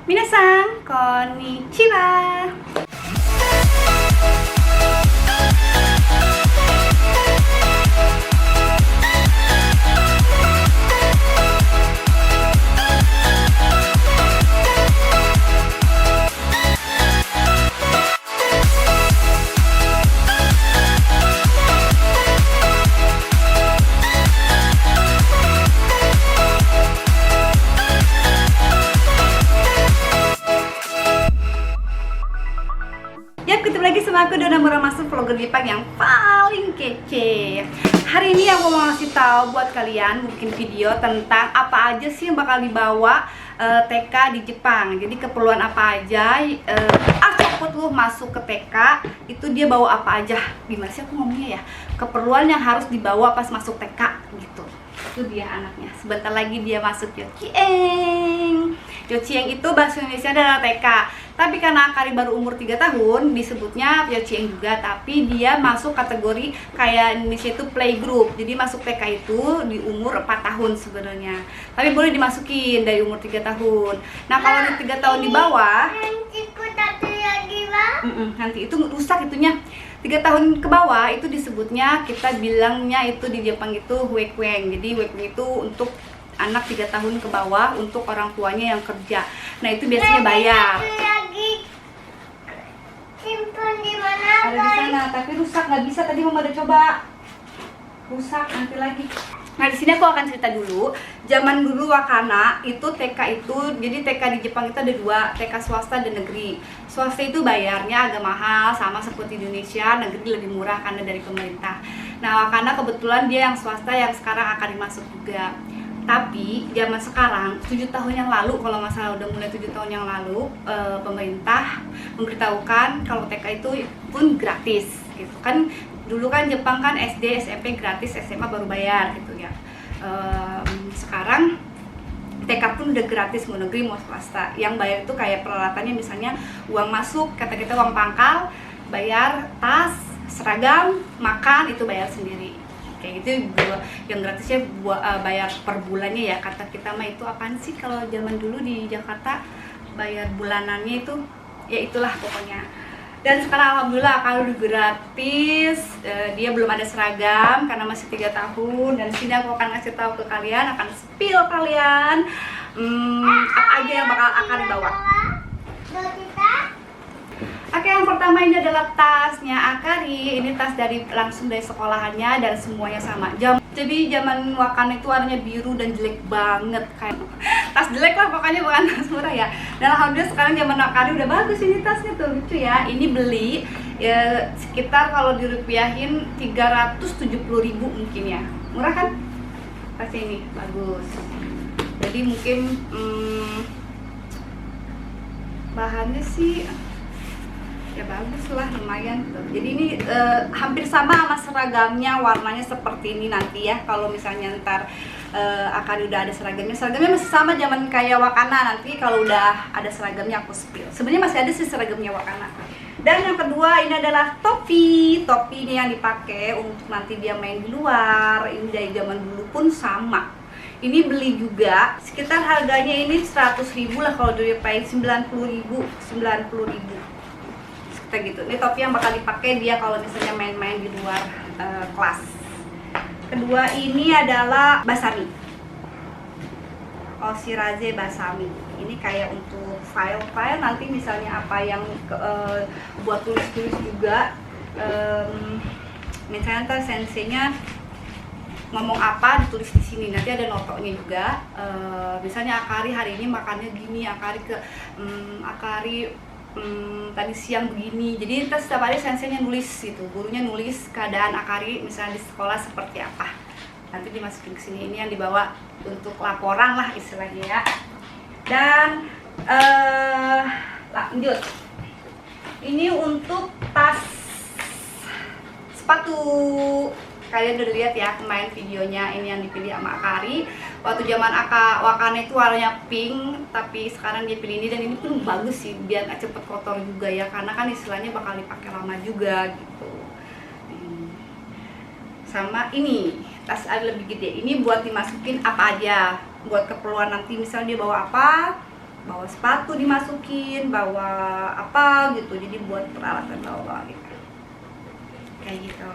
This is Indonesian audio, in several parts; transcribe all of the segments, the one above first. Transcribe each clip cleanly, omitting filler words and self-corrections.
Minasan, konnichiwa. Yap, ketemu lagi sama aku Dona Muramasu, vlogger Jepang yang paling kece. Hari ini aku mau ngasih tahu buat kalian, bikin video tentang apa aja sih yang bakal dibawa TK di Jepang. Jadi keperluan apa aja, cepet lu masuk ke TK itu dia bawa apa aja. Gimana sih aku ngomongnya ya? Keperluan yang harus dibawa pas masuk TK gitu. Itu dia anaknya. Sebentar lagi dia masuk Yochieng. Yochieng itu bahasa Indonesia adalah TK. Tapi karena Akari baru umur 3 tahun, disebutnya Yochieng juga. Tapi dia masuk kategori kayak Indonesia itu playgroup. Jadi masuk TK itu di umur 4 tahun sebenarnya. Tapi boleh dimasukin dari umur 3 tahun. Nah kalau di 3 tahun di bawah, nanti itu rusak itunya. 3 tahun ke bawah itu disebutnya, kita bilangnya itu di Jepang itu huekweng. Jadi huekweng itu untuk anak 3 tahun ke bawah, untuk orang tuanya yang kerja. Nah itu biasanya bayar. Simpan di mana? Ada di sana, tapi rusak, nggak bisa. Tadi mama udah coba, rusak, nanti lagi. Nah di sini aku akan cerita dulu. Zaman dulu Wakana itu TK itu, jadi TK di Jepang itu ada 2, TK swasta dan negeri. Swasta itu bayarnya agak mahal, sama seperti di Indonesia. Negeri lebih murah karena dari pemerintah. Nah Wakana kebetulan dia yang swasta yang sekarang akan dimasuk juga. Tapi zaman sekarang, 7 tahun yang lalu, kalau nggak salah udah mulai 7 tahun yang lalu, pemerintah memberitahukan kalau TK itu pun gratis gitu kan. Dulu kan Jepang kan SD, SMP gratis, SMA baru bayar gitu ya. Sekarang TK pun udah gratis, mau negeri mau swasta. Yang bayar itu kayak peralatannya, misalnya uang masuk, kata kita uang pangkal, bayar tas, seragam, makan itu bayar sendiri. Kayak gitu. Yang gratisnya bayar per bulannya ya, kata kita mah. Itu apaan sih kalau zaman dulu di Jakarta bayar bulanannya itu, ya itulah pokoknya. Dan sekarang alhamdulillah kalau udah gratis. Dia belum ada seragam karena masih 3 tahun. Dan sini aku akan ngasih tahu ke kalian, akan spill kalian apa aja yang bakal akan dibawa. Oke, yang pertama ini adalah tasnya Akari. Ini tas langsung dari sekolahannya dan semuanya sama. Jadi zaman Wakana itu warnanya biru dan jelek banget, kayak tas jelek lah pokoknya, bukan tas murah ya. Dan alhamdulillah sekarang zaman Akari udah bagus ini tasnya tuh, lucu ya. Ini beli ya, sekitar kalau dirupiahin 370.000 mungkin ya. Murah kan? Tasnya ini bagus. Jadi mungkin bahannya sih ya bagus lah, lumayan tuh. Jadi ini hampir sama seragamnya, warnanya seperti ini nanti ya. Kalau misalnya ntar akan udah ada seragamnya masih sama zaman kayak Wakana. Nanti kalau udah ada seragamnya aku spill. Sebenarnya masih ada sih seragamnya Wakana. Dan yang kedua ini adalah topi. Topi ini yang dipakai untuk nanti dia main di luar. Ini dari zaman dulu pun sama. Ini beli juga, sekitar harganya ini 100.000 lah, kalau dipakai 90.000. Kayak gitu. Ini topi yang bakal dipakai dia kalau misalnya main-main di luar kelas. Kedua ini adalah basami, Oshiraze basami. Ini kayak untuk file-file nanti misalnya apa yang buat tulis-tulis juga. Misalnya ntar senseinya ngomong apa ditulis di sini, nanti ada notonya juga. Misalnya Akari hari ini makannya gini, Akari tadi siang begini. Jadi kita setiap hari senseinya nulis gitu, gurunya nulis keadaan Akari misalnya di sekolah seperti apa, nanti dimasukin ke sini. Ini yang dibawa untuk laporan lah istilahnya ya. Dan lanjut, ini untuk tas sepatu. Kalian udah lihat ya kemarin videonya, ini yang dipilih sama Akari. Waktu zaman Wakana itu warnanya pink, tapi sekarang dia pilih ini. Dan ini pun bagus sih, biar gak cepet kotor juga ya, karena kan istilahnya bakal dipakai lama juga gitu. Sama ini, tas lebih gede. Ini buat dimasukin apa aja, buat keperluan nanti misalnya dia bawa apa, bawa sepatu dimasukin, bawa apa gitu, jadi buat peralatan bawa gitu kayak gitu.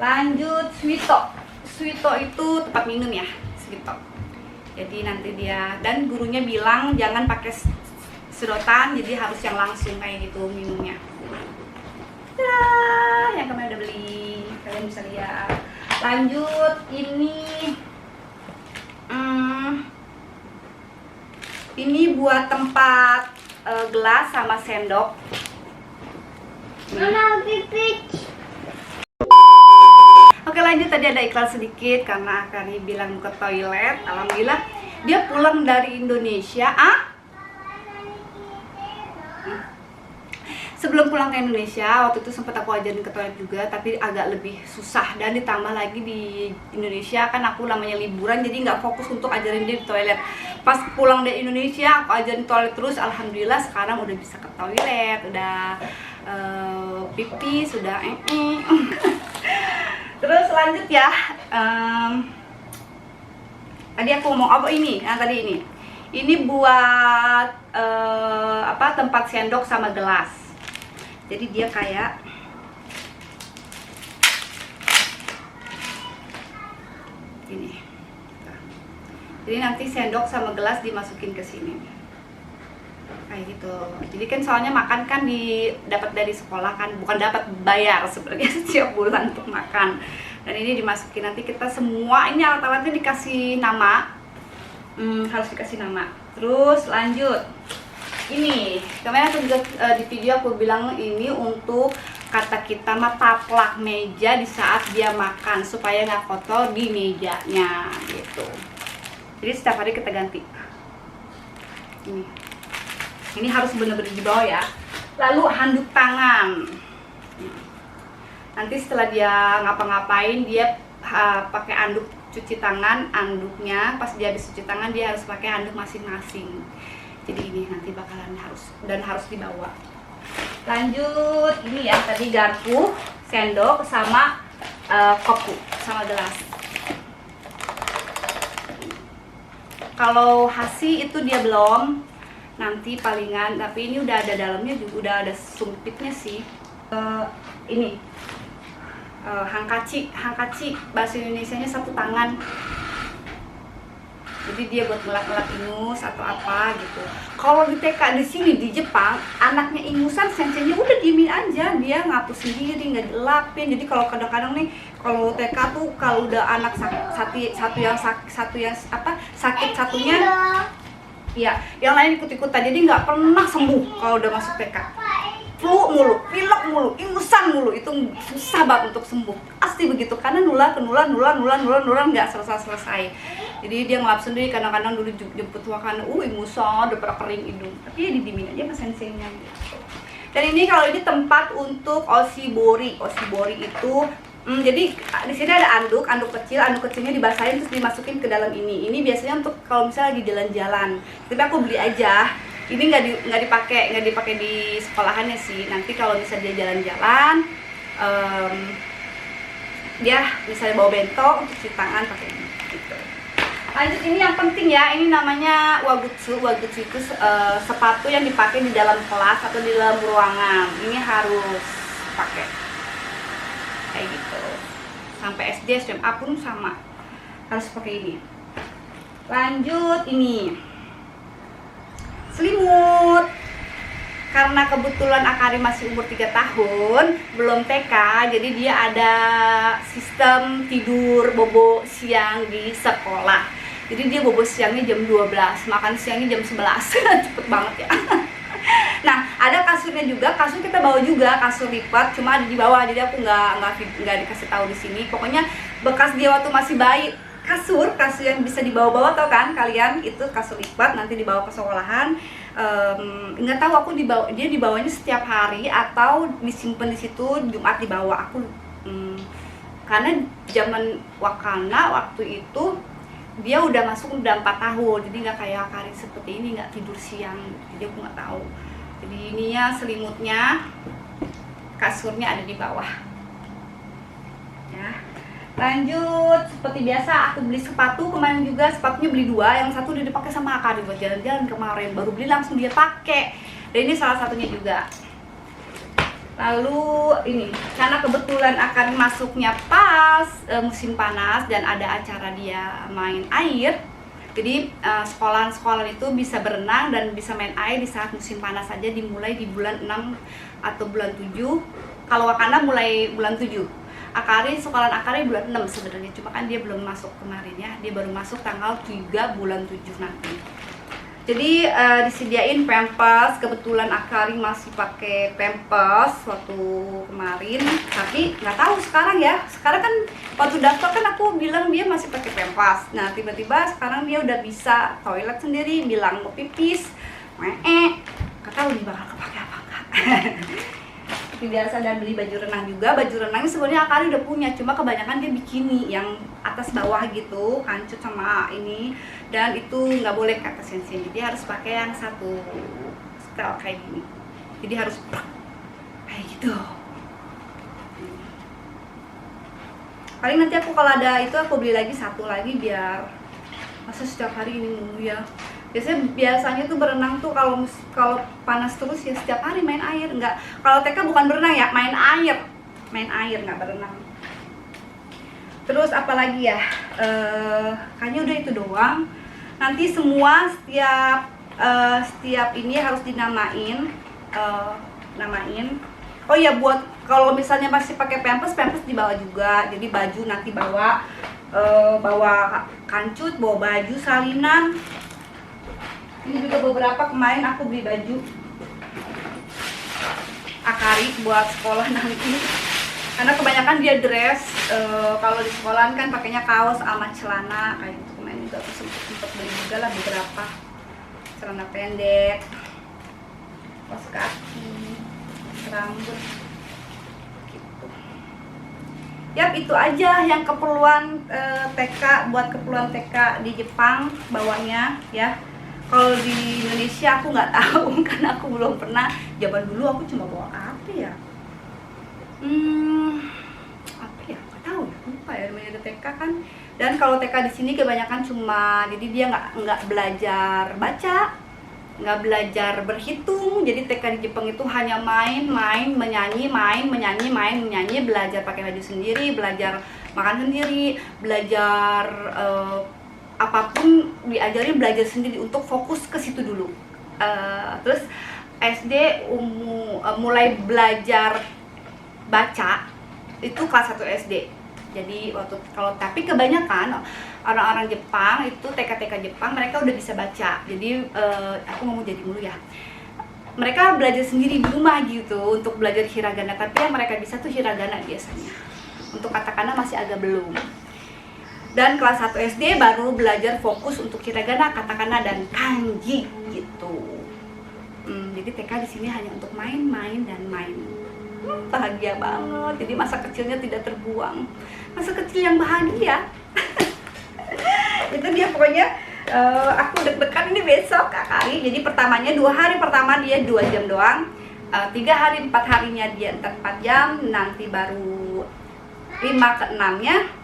Lanjut Sweeto. Sweeto itu tempat minum ya, Sweeto. Jadi nanti dia, dan gurunya bilang jangan pakai sedotan, jadi harus yang langsung kayak gitu minumnya. Yang kemarin udah beli, kalian bisa lihat. Lanjut ini buat tempat gelas sama sendok. Mama pipit. Oke, lanjut, tadi ada iklan sedikit karena Akari bilang ke toilet. Alhamdulillah dia pulang dari Indonesia. Sebelum pulang ke Indonesia, waktu itu sempat aku ajarin ke toilet juga, tapi agak lebih susah. Dan ditambah lagi di Indonesia kan aku namanya liburan, jadi nggak fokus untuk ajarin dia di toilet. Pas pulang dari Indonesia, aku ajarin toilet terus. Alhamdulillah sekarang udah bisa ke toilet, udah pipi, sudah Terus lanjut ya. Tadi aku ngomong apa ini? Nah, tadi ini. Ini buat tempat sendok sama gelas. Jadi dia kayak ini. Jadi nanti sendok sama gelas dimasukin ke sini. Kayak gitu. Jadi kan soalnya makan kan dapat dari sekolah kan, bukan dapat bayar sebenarnya setiap bulan untuk makan. Dan ini dimasukin, nanti kita semua ini alat-alatnya dikasih nama. Harus dikasih nama. Terus lanjut. Ini kemarin aku juga di video aku bilang ini untuk kata kita mah taplak meja di saat dia makan supaya nggak kotor di mejanya gitu. Jadi setiap hari kita ganti. Ini harus benar-benar di bawah ya. Lalu handuk tangan. Nanti setelah dia ngapa-ngapain dia pakai anduk cuci tangan, anduknya pas dia habis cuci tangan dia harus pakai handuk masing-masing. Jadi ini nanti bakalan harus dibawa. Lanjut, ini ya tadi garpu, sendok sama kopu sama gelas. Kalau hasi itu dia belum, nanti palingan, tapi ini udah ada dalamnya juga, udah ada sumpitnya sih. Ini hangkaci bahasa Indonesianya satu tangan. Jadi dia buat ngelap-ngelap ingus atau apa gitu. Kalau di TK di sini di Jepang, anaknya ingusan senseinya udah diemin aja, dia ngapus sendiri, nggak dilapin. Jadi kalau kadang-kadang nih, kalau TK tuh kalau udah anak sakit satunya, ya yang lain ikut-ikutan. Jadi nggak pernah sembuh kalau udah masuk TK. Flu mulu, pilek mulu, ingusan mulu, itu susah banget untuk sembuh. Pasti begitu, karena nular nggak selesai. Jadi dia ngelap sendiri, kadang-kadang dulu jemput makan, ingusan, udah pada kering hidung. Tapi ya didimin aja sama senseinya gitu. Dan ini kalau ini tempat untuk oshibori. Oshibori itu jadi di sini ada anduk kecilnya dibasahin terus dimasukin ke dalam ini. Ini biasanya untuk kalau misalnya lagi jalan-jalan. Tapi aku beli aja. Ini nggak dipakai di sekolahannya sih. Nanti kalau misalnya dia jalan-jalan, dia bisa bawa bento untuk cuci tangan pakai ini. Gitu. Lanjut, ini yang penting ya. Ini namanya wagutsu. Wagutsu itu sepatu yang dipakai di dalam kelas atau di dalam ruangan. Ini harus pakai kayak gitu. Sampai SD, SMA pun sama harus pakai ini. Lanjut, ini selimut. Karena kebetulan Akari masih umur 3 tahun, belum TK, jadi dia ada sistem tidur bobo siang di sekolah. Jadi dia bobo siangnya jam 12, makan siangnya jam 11. Cepet banget ya. Nah, ada kasurnya juga, kasur kita bawa juga, kasur lipat, cuma ada di bawah, jadi aku nggak dikasih tahu di sini. Pokoknya bekas dia waktu masih bayi, kasur yang bisa dibawa-bawa, tau kan kalian, itu kasur lipat, nanti dibawa ke sekolahan. Nggak tahu aku dia dibawanya setiap hari atau disimpan di situ, Jumat dibawa aku. Karena zaman Wakana waktu itu dia udah masuk udah 4 tahun, jadi nggak kayak Akari seperti ini nggak tidur siang, jadi aku nggak tahu. Jadi ininya selimutnya, kasurnya ada di bawah ya. Lanjut, seperti biasa aku beli sepatu kemarin juga, sepatunya beli 2, yang satu udah dipakai sama Akari buat jalan-jalan kemarin, baru beli langsung dia pakai. Dan ini salah satunya juga. Lalu ini, karena kebetulan Akari masuknya pas musim panas dan ada acara dia main air, jadi sekolahan-sekolahan itu bisa berenang dan bisa main air di saat musim panas saja, dimulai di bulan 6 atau bulan 7. Kalau Wakana mulai bulan 7. Akari, sekolahan Akari bulan 6 sebenarnya, cuma kan dia belum masuk kemarin ya, dia baru masuk tanggal 3 bulan 7 nanti. Jadi disediain pampers, kebetulan Akari masih pakai pampers waktu kemarin, tapi nggak tahu sekarang ya. Sekarang kan waktu daftar kan aku bilang dia masih pakai pampers. Nah tiba-tiba sekarang dia udah bisa toilet sendiri, bilang mau pipis, nggak tahu nih bakal kepake apa enggak. Seperti biasa, dan beli baju renang juga. Baju renangnya sebenarnya Akari udah punya, cuma kebanyakan dia bikini yang atas bawah gitu, kancut sama ini, dan itu nggak boleh ke atas sini, dia harus pakai yang satu style kayak gini, jadi harus kayak gitu. Paling nanti aku kalau ada itu aku beli lagi satu lagi, biar masa setiap hari ini mulu ya. Biasanya tuh berenang tuh kalau panas terus ya setiap hari main air. Enggak, kalau TK bukan berenang ya, main air nggak berenang. Terus apalagi ya, kayaknya udah itu doang. Nanti semua setiap ini harus dinamain, oh ya, buat kalau misalnya masih pakai pampers dibawa juga. Jadi baju nanti bawa kancut, bawa baju salinan. Ini juga beberapa kemarin aku beli baju Akari buat sekolah nanti, karena kebanyakan dia dress. Kalau di sekolahan kan pakainya kaos sama celana kayak gitu. Kemarin juga aku sempet beli juga lah beberapa celana pendek, kaos kaki, rambut gitu. Yap, itu aja yang keperluan TK, buat keperluan TK di Jepang bawanya ya. Kalau di Indonesia aku nggak tahu karena aku belum pernah. Zaman dulu aku cuma bawa apa ya? Apa ya? Nggak tahu ya. Lupa ya, namanya ada TK kan. Dan kalau TK di sini kebanyakan cuma, jadi dia nggak belajar baca, nggak belajar berhitung. Jadi TK di Jepang itu hanya main, menyanyi, belajar pakai baju sendiri, belajar makan sendiri, belajar apapun diajarin belajar sendiri, untuk fokus ke situ dulu. Terus SD mulai belajar baca itu kelas 1 SD. Jadi tapi kebanyakan orang-orang Jepang itu TK Jepang mereka udah bisa baca. Jadi aku ngomong jadi mulu ya. Mereka belajar sendiri di rumah gitu untuk belajar hiragana, tapi yang mereka bisa tuh hiragana biasanya. Untuk katakana masih agak belum. Dan kelas 1 SD baru belajar fokus untuk hiragana, katakana, dan kanji gitu. Jadi TK di sini hanya untuk main. Bahagia banget. Jadi masa kecilnya tidak terbuang. Masa kecil yang bahagia. Itu dia pokoknya. Aku deg-degan ini besok Akari. Jadi 2 hari pertama dia 2 jam doang. 3 hari 4 harinya dia 4 jam. Nanti baru 5 ke 6-nya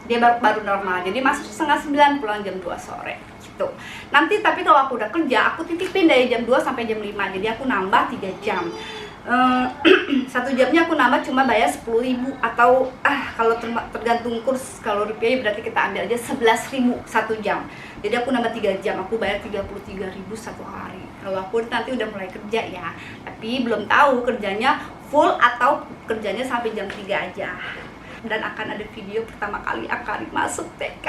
dia baru normal. Jadi masuk 8:30, pulang jam 2 sore gitu. Nanti tapi kalau aku udah kerja, aku titipin dari jam 2 sampai jam 5. Jadi aku nambah 3 jam. 1 jamnya aku nambah cuma bayar 10.000, atau kalau tergantung kurs, kalau rupiah berarti kita ambil aja 11.000 1 jam. Jadi aku nambah 3 jam, aku bayar 33.000 1 hari. Kalau aku nanti udah mulai kerja ya. Tapi belum tahu kerjanya full atau kerjanya sampai jam 3 aja. Dan akan ada video pertama kali Akari masuk TK.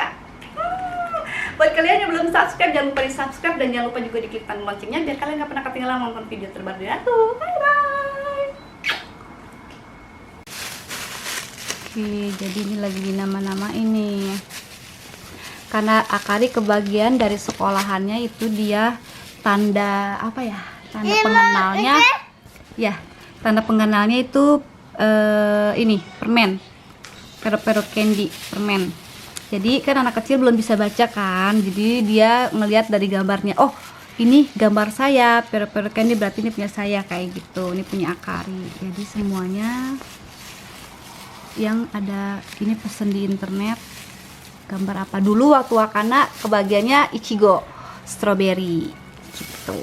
Buat kalian yang belum subscribe, jangan lupa di subscribe, dan jangan lupa juga diklik tanda loncengnya biar kalian gak pernah ketinggalan nonton video terbaru dari aku. Bye bye. Oke, jadi ini lagi dinama-nama ini. Karena Akari kebagian dari sekolahannya itu dia tanda apa ya? Tanda pengenalnya. Ya, tanda pengenalnya itu ini permen. Pero candy permen. Jadi kan anak kecil belum bisa baca kan, jadi dia ngelihat dari gambarnya, oh ini gambar saya, pero candy berarti ini punya saya, kayak gitu. Ini punya Akari. Jadi semuanya yang ada ini pesen di internet. Gambar apa dulu waktu Wakana kebagiannya Ichigo strawberry gitu.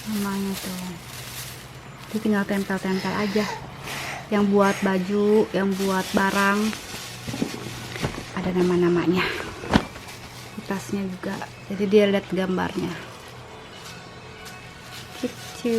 Namanya tuh. Jadi tinggal tempel-tempel aja. Yang buat baju, yang buat barang ada nama-namanya. Di tasnya juga. Jadi dia lihat gambarnya. Gitu.